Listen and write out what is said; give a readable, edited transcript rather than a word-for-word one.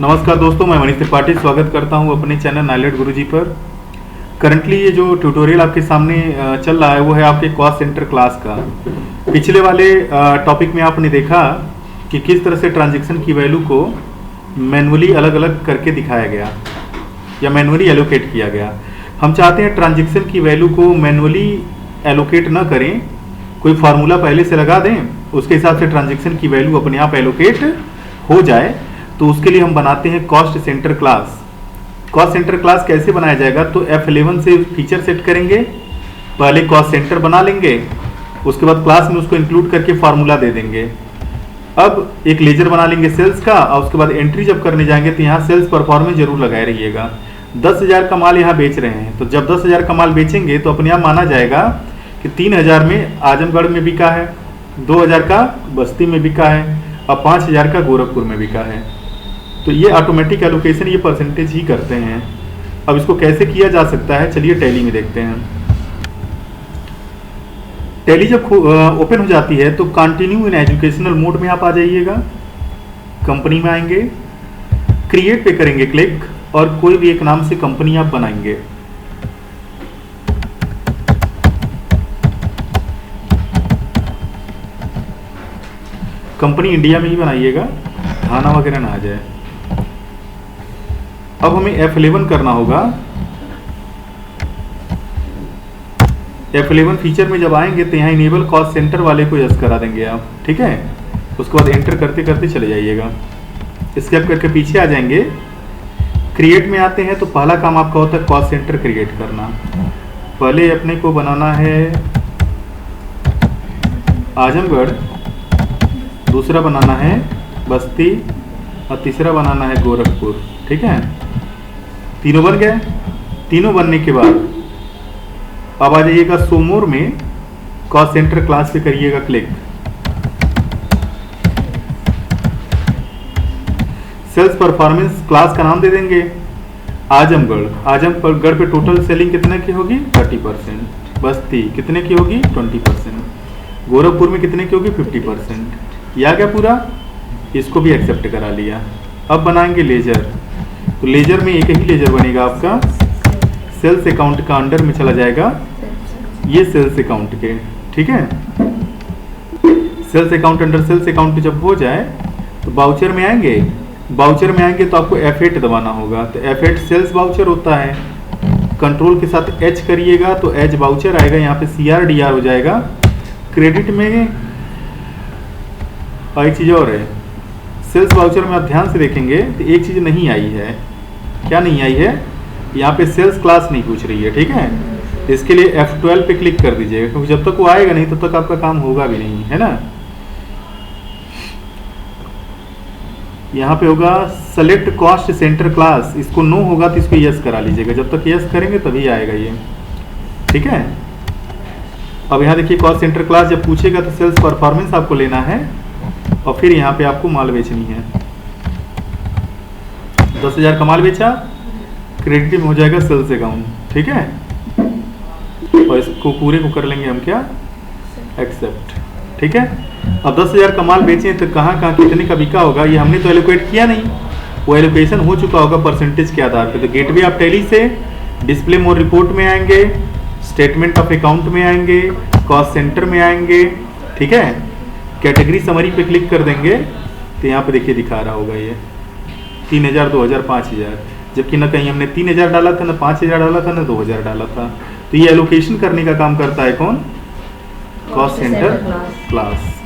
नमस्कार दोस्तों, मैं मनीष त्रिपाठी स्वागत करता हूं अपने चैनल नाइलेट गुरुजी पर। करंटली ये जो ट्यूटोरियल आपके सामने चल रहा है वो है आपके कॉस्ट सेंटर क्लास का। पिछले वाले टॉपिक में आपने देखा कि किस तरह से ट्रांजैक्शन की वैल्यू को मैनुअली अलग अलग करके दिखाया गया या मैनुअली एलोकेट किया गया। हम चाहते हैं ट्रांजैक्शन की वैल्यू को मैनुअली एलोकेट न करें, कोई फार्मूला पहले से लगा दें, उसके हिसाब से ट्रांजैक्शन की वैल्यू अपने आप एलोकेट हो जाए। तो उसके लिए हम बनाते हैं cost centre class. Cost centre class कैसे बनाया जाएगा? तो F11 से फीचर सेट करेंगे, पहले कॉस्ट सेंटर बना लेंगे, उसके बाद क्लास में उसको इंक्लूड करके फार्मूला दे देंगे। अब एक लेजर बना लेंगे सेल्स का, और उसके बाद एंट्री जब करने जाएंगे तो यहाँ सेल्स परफॉर्मेंस जरूर लगाए रहिएगा। 10,000 का माल यहाँ बेच रहे हैं, तो जब 10,000 का माल बेचेंगे तो अपने आप माना जाएगा कि 3,000 में आजमगढ़ में बिका है, 2,000 का बस्ती में बिका है और 5,000 का गोरखपुर में बिका है। तो ये ऑटोमेटिक एलोकेशन ये परसेंटेज ही करते हैं। अब इसको कैसे किया जा सकता है, चलिए टैली में देखते हैं। टैली जब ओपन हो जाती है तो कंटिन्यू इन एजुकेशनल मोड में आप आ जाइएगा। कंपनी में आएंगे, क्रिएट पे करेंगे क्लिक और कोई भी एक नाम से कंपनी आप बनाएंगे। कंपनी इंडिया में ही बनाइएगा, थाना वगैरह ना आ जाए। अब हमें F11 करना होगा। F11 फीचर में जब आएंगे तो यहाँ इनेबल कॉस्ट सेंटर वाले को यस करा देंगे आप, ठीक है। उसके बाद एंटर करते करते चले जाइएगा, स्केप करके पीछे आ जाएंगे। क्रिएट में आते हैं तो पहला काम आपका होता है कॉस्ट सेंटर क्रिएट करना। पहले अपने को बनाना है आजमगढ़, दूसरा बनाना है बस्ती और तीसरा बनाना है गोरखपुर, ठीक है। तीनों बन गए। तीनों बनने के बाद अब आ जाइएगा सोमोर में, कॉस्ट सेंटर क्लास पे करिएगा क्लिक। सेल्स परफॉर्मेंस क्लास का नाम दे देंगे आजमगढ़। आजमगढ़ पे टोटल सेलिंग कितने की होगी? 30%। बस्ती कितने की होगी? 20%। गोरखपुर में कितने की होगी? 50%। यह क्या पूरा? इसको भी एक्सेप्ट करा लिया। अब बनाएंगे लेजर। तो लेजर में एक ही लेजर बनेगा आपका, सेल्स अकाउंट का अंडर में चला जाएगा ये सेल्स अकाउंट के, ठीक है। Sales account under sales account जब हो जाए तो बाउचर में आएंगे। बाउचर में आएंगे तो आपको F8 दबाना होगा। तो F8 सेल्स बाउचर होता है। कंट्रोल के साथ H करिएगा तो H बाउचर आएगा, यहाँ पे CRDR हो जाएगा। क्रेडिट में एक चीज और है, सेल्स वाउचर में आप ध्यान से देखेंगे तो एक चीज नहीं आई है। क्या नहीं आई है? यहाँ पे सेल्स क्लास नहीं पूछ रही है, ठीक है। तो इसके लिए F12 पे क्लिक कर दीजिएगा, क्योंकि जब तक वो आएगा नहीं तब तक आपका काम होगा भी नहीं, है ना। यहाँ पे होगा सेलेक्ट कॉस्ट सेंटर क्लास, इसको नो होगा तो इसको यस करा लीजिएगा। जब तक यस करेंगे तभी आएगा ये, ठीक है। अब यहाँ देखिए कॉस्ट सेंटर क्लास जब पूछेगा तो सेल्स परफॉर्मेंस आपको लेना है और फिर यहाँ पे आपको माल बेचनी है। 10,000 का माल बेचा, क्रेडिट में हो जाएगा सेल्स अकाउंट, ठीक है। और इसको पूरे को कर लेंगे हम क्या? एक्सेप्ट, ठीक है। अब 10,000 का माल बेचे तो कहाँ कहाँ कितने का बिका होगा ये हमने तो एलोकेट किया नहीं, वो एलोकेशन हो चुका होगा परसेंटेज के आधार पे। तो गेटवे ऑफ टैली से डिस्प्ले मोर रिपोर्ट में आएंगे, स्टेटमेंट ऑफ अकाउंट में आएंगे, कॉस्ट सेंटर में आएंगे, ठीक है। कैटेगरी समरी पे क्लिक कर देंगे तो यहाँ पे देखिए दिखा रहा होगा ये 3,000, 2,000, 5,000, जबकि ना कहीं हमने 3,000 डाला था, ना 5,000 डाला था, ना 2,000 डाला था। तो ये एलोकेशन करने का काम करता है कौन? Cost centre class.